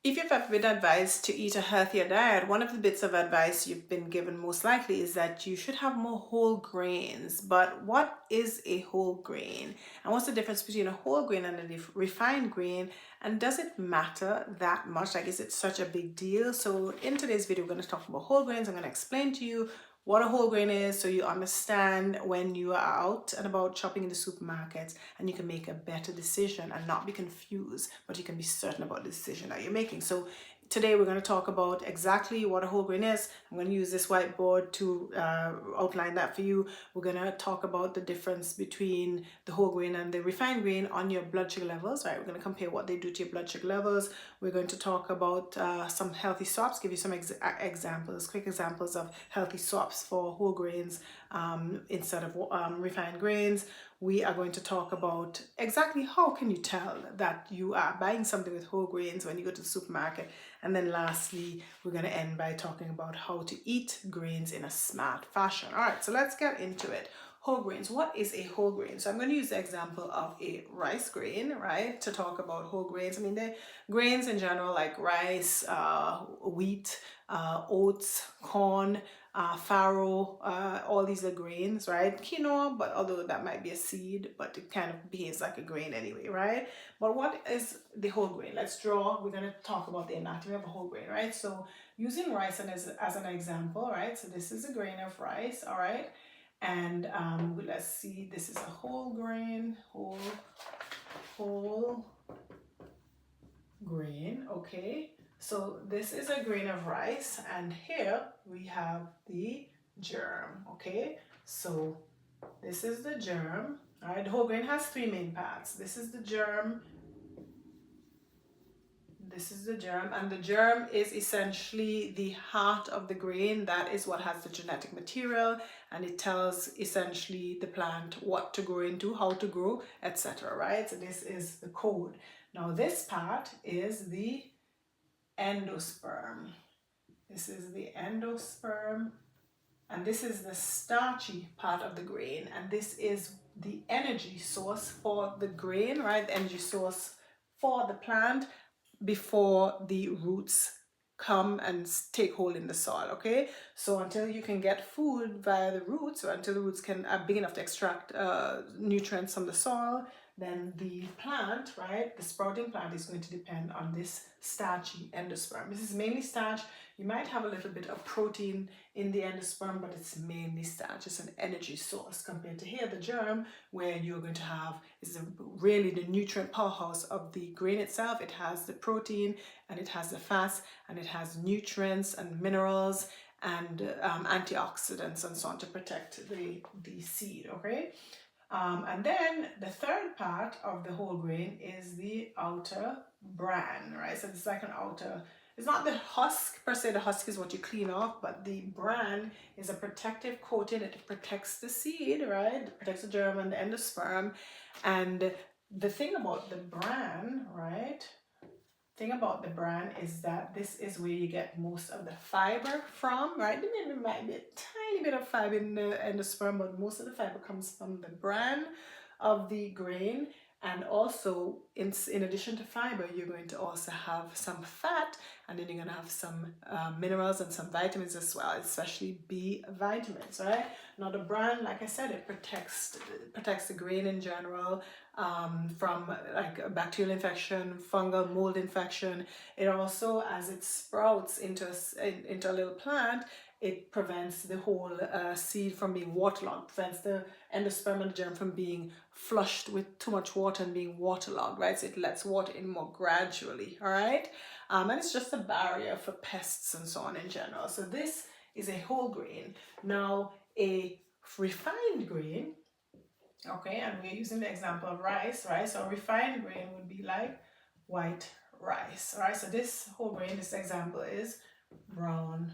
If you've ever been advised to eat a healthier diet, one of the bits of advice you've been given most likely is that you should have more whole grains. But what is a whole grain? And what's the difference between a whole grain and a refined grain? And does it matter that much? Like, is it such a big deal? So in today's video, we're going to talk about whole grains. I'm going to explain to you what a whole grain is so you understand when you are out and about shopping in the supermarkets, and you can make a better decision and not be confused, but you can be certain about the decision that you're making. So today we're going to talk about exactly what a whole grain is. I'm going to use this whiteboard to outline that for you. We're going to talk about the difference between the whole grain and the refined grain on your blood sugar levels, right? We're going to compare what they do to your blood sugar levels. We're going to talk about some healthy swaps, give you some examples, quick examples of healthy swaps for whole grains instead of refined grains. We are going to talk about exactly how can you tell that you are buying something with whole grains when you go to the supermarket. And then lastly, we're going to end by talking about how to eat grains in a smart fashion. All right, so let's get into it. Whole grains. What is a whole grain? So I'm going to use the example of a rice grain, right, to talk about whole grains. I mean, the grains in general, like rice, wheat, oats, corn, farro, all these are grains, right? Quinoa, but although that might be a seed, but it kind of behaves like a grain anyway, right? But what is the whole grain? Let's draw. We're going to talk about the anatomy of a whole grain, right? So using rice as an example, right? So this is a grain of rice, all right? And let's see, this is a whole grain, whole grain, okay? So this is a grain of rice, and here we have the germ, okay? So this is the germ, all right? The whole grain has three main parts. This is the germ, this is the germ, and the germ is essentially the heart of the grain. That is what has the genetic material, and it tells essentially the plant what to grow into, how to grow, etc., right? So this is the code. Now this part is the endosperm. This is the endosperm, and this is the starchy part of the grain, and this is the energy source for the grain, right? The energy source for the plant before the roots come and take hold in the soil, okay? So until you can get food via the roots, or until the roots are big enough to extract nutrients from the soil, then the plant, right, the sprouting plant is going to depend on this starchy endosperm. This is mainly starch. You might have a little bit of protein in the endosperm, but it's mainly starch. It's an energy source compared to here, the germ, where you're going to have is really the nutrient powerhouse of the grain itself. It has the protein, and it has the fats, and it has nutrients and minerals and antioxidants and so on to protect the seed, okay? And then the third part of the whole grain is the outer bran, right? So it's like an outer, it's not the husk per se. The husk is what you clean off, but the bran is a protective coating. It protects the seed, right? It protects the germ and the endosperm. And the thing about the bran, right? Thing about the bran is that this is where you get most of the fiber from, right? There might be a tiny bit of fiber in the sperm, but most of the fiber comes from the bran of the grain. And also, in addition to fiber, you're going to also have some fat, and then you're going to have some minerals and some vitamins as well, especially B vitamins, right? Now, the bran, like I said, it protects the grain in general from like bacterial infection, fungal mold infection. It also, as it sprouts into a little plant, it prevents the whole seed from being waterlogged, prevents the endosperm and the germ from being flushed with too much water and being waterlogged, right? So it lets water in more gradually, all right? And it's just a barrier for pests and so on in general. So this is a whole grain. Now, a refined grain, okay, and we're using the example of rice, right? So a refined grain would be like white rice, all right? So this whole grain, this example is brown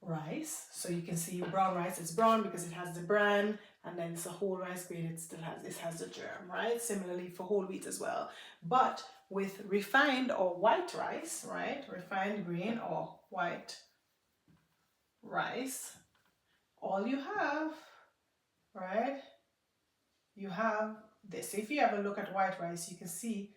rice. So you can see brown rice is brown because it has the bran, and then it's a whole rice grain, it has the germ, right? Similarly for whole wheat as well. But with refined or white rice, right? Refined grain or white rice, all you have, right? You have this. If you have a look at white rice, you can see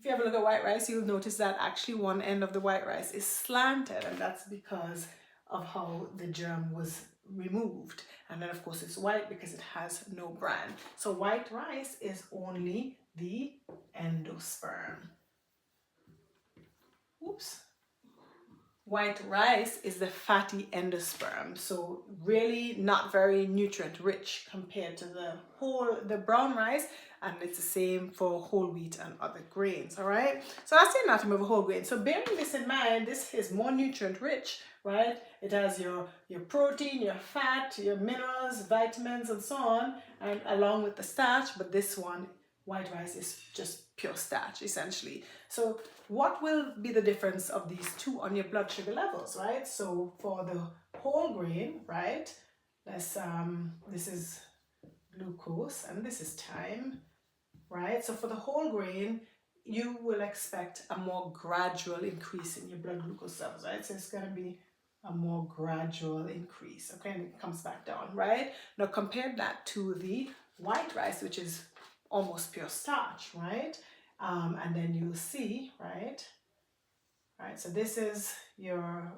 If you have a look at white rice, you'll notice that actually one end of the white rice is slanted, and that's because of how the germ was removed. And then of course it's white because it has no bran. So white rice is only the endosperm. Oops. White rice is the fatty endosperm, so really not very nutrient rich compared to the brown rice, and it's the same for whole wheat and other grains. All right, so that's the anatomy of a whole grain. So bearing this in mind, this is more nutrient rich, right? It has your protein, your fat, your minerals, vitamins, and so on, and along with the starch. But this one, white rice, is just pure starch essentially. So what will be the difference of these two on your blood sugar levels, right? So for the whole grain, right, let's this is glucose and this is time, right? So for the whole grain, you will expect a more gradual increase in your blood glucose levels, right? So it's going to be a more gradual increase, okay, and it comes back down, right? Now compare that to the white rice, which is almost pure starch, right? And then you'll see, right? Right, so this is your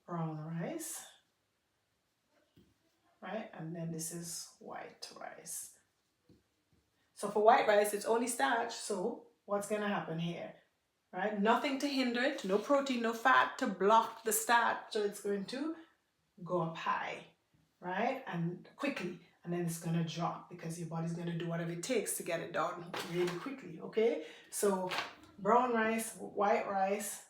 brown rice, right? And then this is white rice. So for white rice, it's only starch, so what's gonna happen here, right? Nothing to hinder it, no protein, no fat to block the starch, so it's going to go up high, right? And quickly. And then it's gonna drop because your body's gonna do whatever it takes to get it done really quickly, okay? So brown rice, white rice,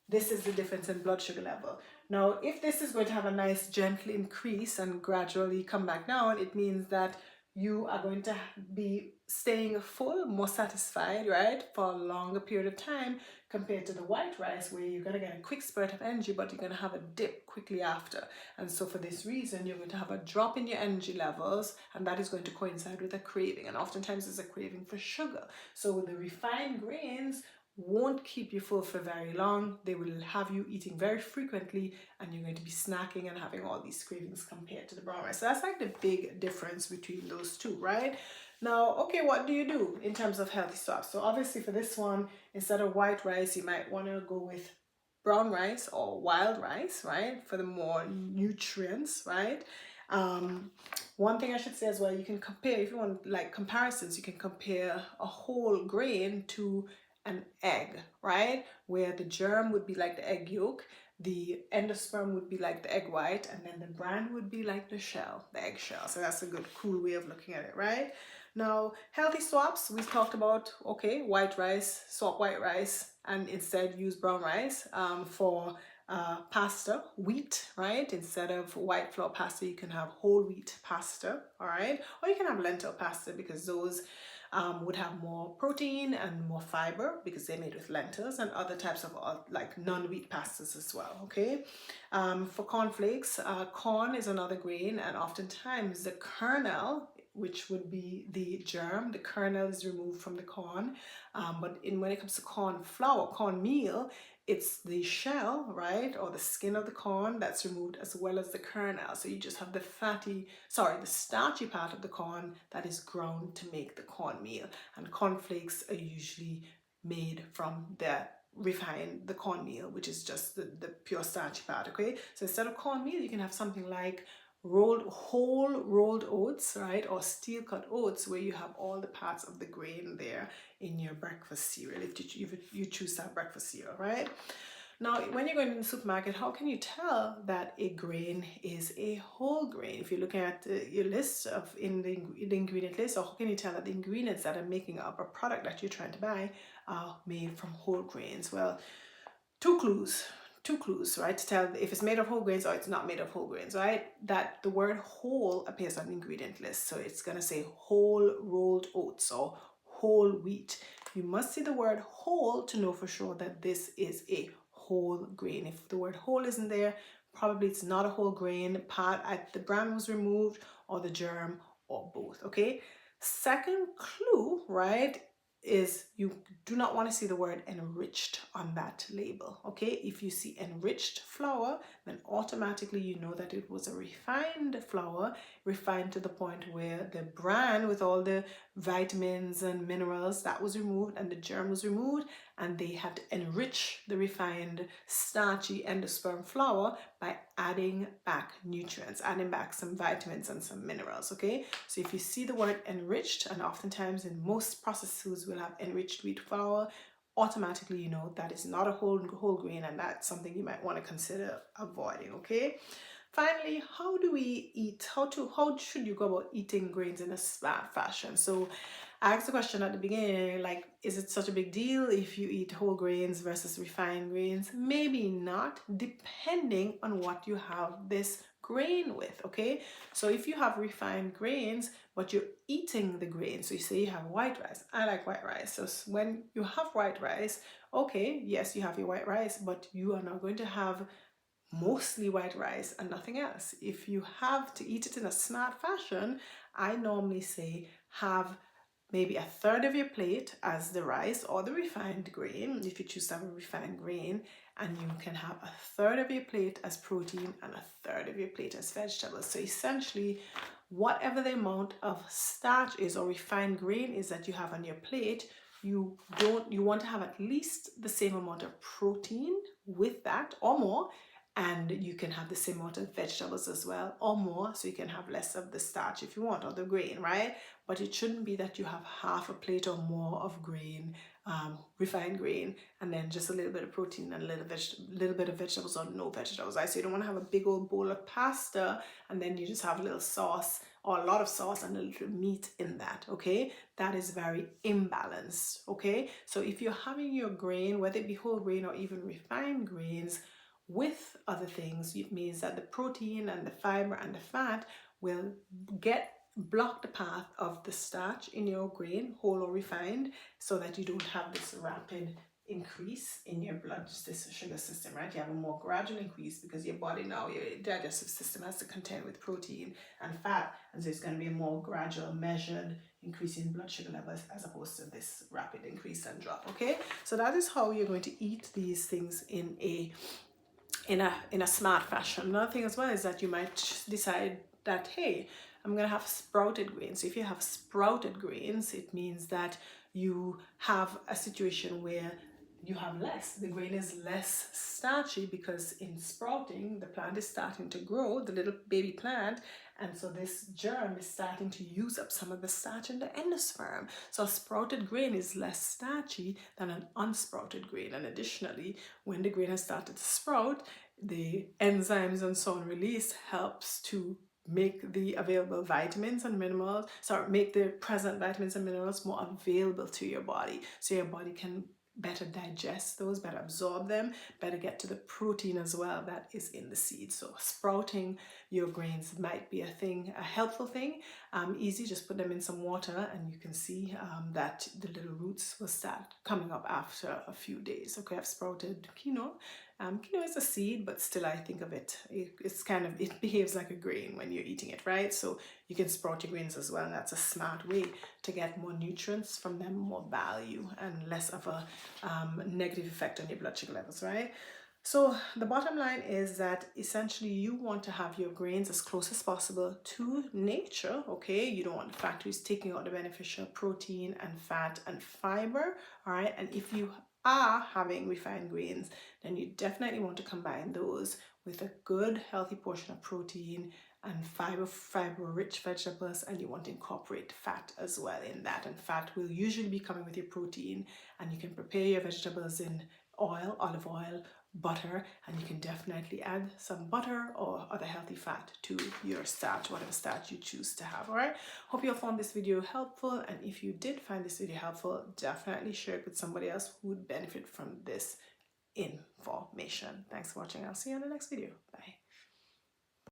this is the difference in blood sugar level. Now, if this is going to have a nice gentle increase and gradually come back down, it means that you are going to be staying full, more satisfied, right, for a longer period of time compared to the white rice where you're going to get a quick spurt of energy, but you're going to have a dip quickly after. And so for this reason, you're going to have a drop in your energy levels, and that is going to coincide with a craving. And oftentimes it's a craving for sugar. So the refined grains won't keep you full for very long. They will have you eating very frequently, and you're going to be snacking and having all these cravings compared to the brown rice. So that's like the big difference between those two, right? Now, okay, what do you do in terms of healthy swaps? So obviously for this one, instead of white rice, you might want to go with brown rice or wild rice, right? For the more nutrients, right? One thing I should say as well, you can compare, if you want like comparisons, you can compare a whole grain to an egg, right? Where the germ would be like the egg yolk, the endosperm would be like the egg white, and then the bran would be like the shell, the egg shell. So that's a good, cool way of looking at it, right? Now, healthy swaps, we talked about, okay, white rice, swap white rice, and instead use brown rice for pasta, wheat, right? Instead of white flour pasta, you can have whole wheat pasta, all right? Or you can have lentil pasta because those would have more protein and more fiber because they're made with lentils, and other types of like non-wheat pastas as well, okay? For cornflakes, corn is another grain, and oftentimes the kernel, which would be the germ, the kernel is removed from the corn, but when it comes to corn flour, corn meal, it's the shell, right, or the skin of the corn that's removed, as well as the kernel. So you just have the the starchy part of the corn that is ground to make the cornmeal. And cornflakes are usually made from the cornmeal, which is just the pure starchy part, okay? So instead of cornmeal, you can have something like whole rolled oats, right, or steel cut oats, where you have all the parts of the grain there in your breakfast cereal, if you choose to have breakfast cereal, right? Now, when you're going to the supermarket, how can you tell that a grain is a whole grain? If you're looking at your list in the ingredient list, or how can you tell that the ingredients that are making up a product that you're trying to buy are made from whole grains? Well, two clues, right, to tell if it's made of whole grains or it's not made of whole grains, right? That the word whole appears on the ingredient list. So it's going to say whole rolled oats or whole wheat. You must see the word whole to know for sure that this is a whole grain. If the word whole isn't there, probably it's not a whole grain. The bran was removed, or the germ, or both, okay? Second clue, right, is you do not want to see the word enriched on that label, okay? If you see enriched flour, then automatically you know that it was a refined flour, refined to the point where the bran with all the vitamins and minerals, that was removed, and the germ was removed, and they had to enrich the refined starchy endosperm flour by adding back nutrients, adding back some vitamins and some minerals. Okay, so if you see the word enriched, and oftentimes in most processed foods will have enriched wheat flour, automatically you know that is not a whole grain, and that's something you might want to consider avoiding. Okay, finally, how do we eat? How should you go about eating grains in a smart fashion? So I asked the question at the beginning, like, is it such a big deal if you eat whole grains versus refined grains? Maybe not, depending on what you have this grain with. Okay, so if you have refined grains but you're eating the grain, so you say you have white rice. I like white rice. So when you have white rice, okay, yes, you have your white rice, but you are not going to have mostly white rice and nothing else. If you have to eat it in a smart fashion, I normally say have maybe a third of your plate as the rice or the refined grain, if you choose to have a refined grain, and you can have a third of your plate as protein and a third of your plate as vegetables. So essentially, whatever the amount of starch is or refined grain is that you have on your plate, you want to have at least the same amount of protein with that or more, and you can have the same amount of vegetables as well or more, so you can have less of the starch if you want, or the grain, right? But it shouldn't be that you have half a plate or more of grain, refined grain, and then just a little bit of protein and a little bit of vegetables or no vegetables, right? So you don't want to have a big old bowl of pasta and then you just have a little sauce or a lot of sauce and a little meat in that. Okay, that is very imbalanced. Okay, so if you're having your grain, whether it be whole grain or even refined grains, with other things, it means that the protein and the fiber and the fat will block the path of the starch in your grain, whole or refined, so that you don't have this rapid increase in your blood sugar system, right? You have a more gradual increase because your body now, your digestive system has to contend with protein and fat, and so it's going to be a more gradual, measured increase in blood sugar levels as opposed to this rapid increase and drop. Okay, so that is how you're going to eat these things in a smart fashion. Another thing as well is that you might decide that, hey, I'm going to have sprouted grains. So if you have sprouted grains, it means that you have a situation where you have less. The grain is less starchy because in sprouting, the plant is starting to grow, the little baby plant, and so this germ is starting to use up some of the starch in the endosperm. So a sprouted grain is less starchy than an unsprouted grain. And additionally, when the grain has started to sprout, the enzymes and so on released helps to make the available vitamins and minerals, make the present vitamins and minerals more available to your body, so your body can better digest those, better absorb them, better get to the protein as well that is in the seed. So sprouting your grains might be a helpful thing. Easy, just put them in some water and you can see that the little roots will start coming up after a few days. Okay, I've sprouted quinoa. Quinoa is a seed, but still I think of it behaves like a grain when you're eating it, right? So you can sprout your grains as well, and that's a smart way to get more nutrients from them, more value, and less of a negative effect on your blood sugar levels, right? So the bottom line is that essentially you want to have your grains as close as possible to nature. Okay, you don't want the factories taking out the beneficial protein and fat and fiber. All right, and if you are having refined grains, then you definitely want to combine those with a good healthy portion of protein and fiber-rich vegetables, and you want to incorporate fat as well in that. And fat will usually be coming with your protein, and you can prepare your vegetables in oil, olive oil, butter, and you can definitely add some butter or other healthy fat to your starch, whatever starch you choose to have. All right, hope you all found this video helpful, and if you did find this video helpful, definitely share it with somebody else who would benefit from this information. Thanks for watching. I'll see you on the next video. Bye.